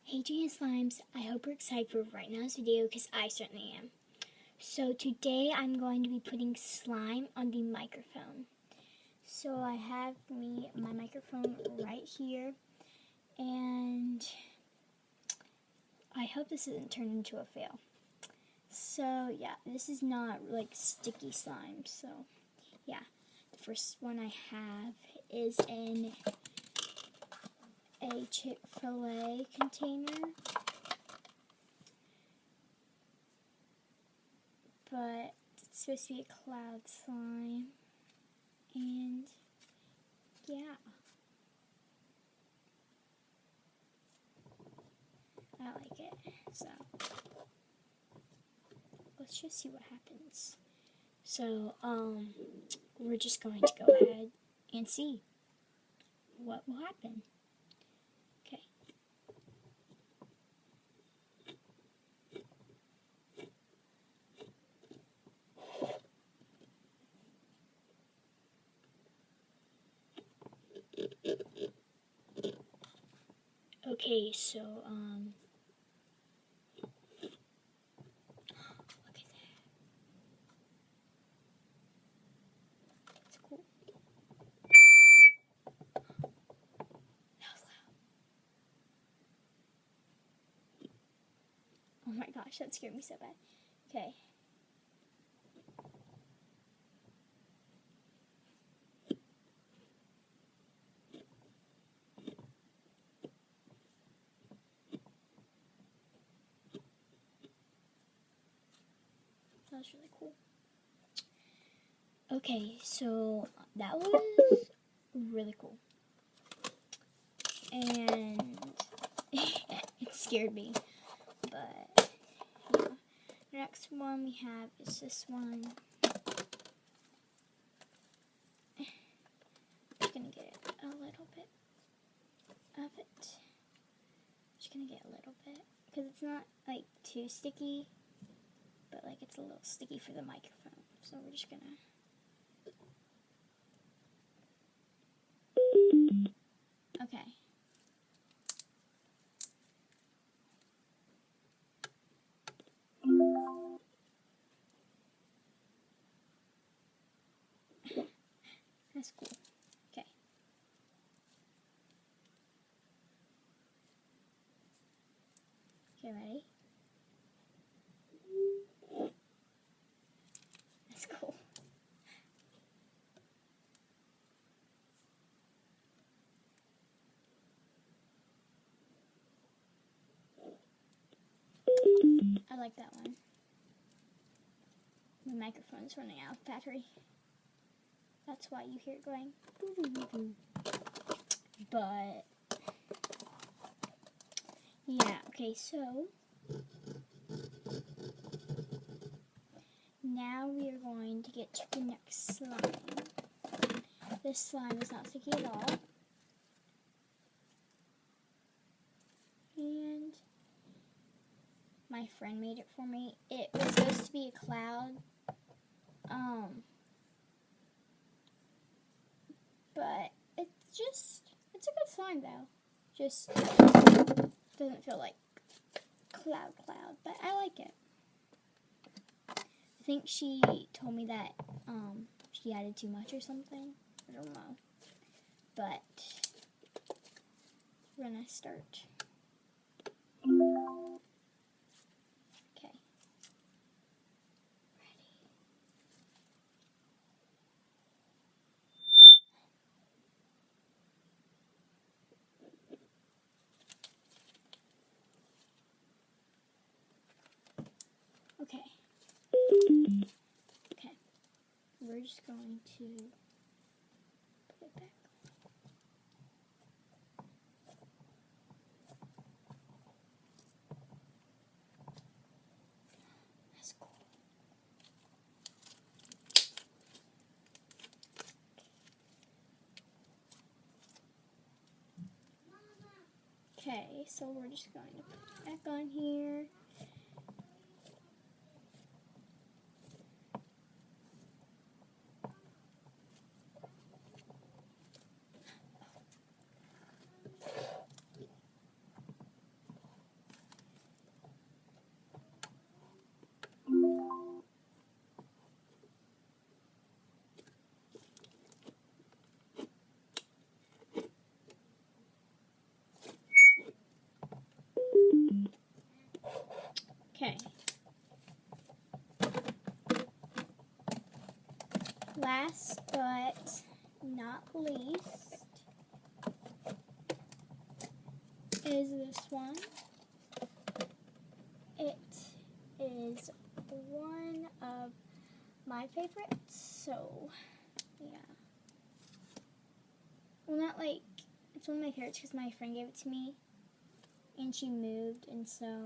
Hey Genius Slimes, I hope you're excited for right now's video because I certainly am. So today I'm going to be putting slime on the microphone. So I have my microphone right here, and I hope this doesn't turn into a fail. So yeah, this is not like sticky slime, so yeah. The first one I have is in a Chick-fil-A container, but it's supposed to be a cloud slime, and yeah, I like it. So let's just see what happens. So we're just going to go ahead and see what will happen. Okay. Okay, so look at that. It's cool. That was loud. Oh my gosh, that scared me so bad. Okay. That was really cool. Okay, so that was really cool. And it scared me. But yeah. The next one we have is this one. Just gonna get a little bit of it. Just gonna get a little bit because it's not like too sticky, but like it's a little sticky for the microphone. So we're just gonna. Okay. That's cool. Okay. Okay, ready? That's cool. I like that one. My microphone's running out of battery. That's why you hear it going. But yeah, okay, so now we are going to get to the next slime. This slime is not sticky at all. And my friend made it for me. It was supposed to be a cloud. But it's a good slime though. Just doesn't feel like cloud, but I like it. I think she told me that she added too much or something. I don't know. But we're gonna start. Okay. Ready. Okay. Okay. We're just going to put it back. That's cool. Okay, so we're just going to put it back on here. Last but not least is this one. It is one of my favorites, so yeah. Well, not like, it's one of my favorites because my friend gave it to me and she moved, and so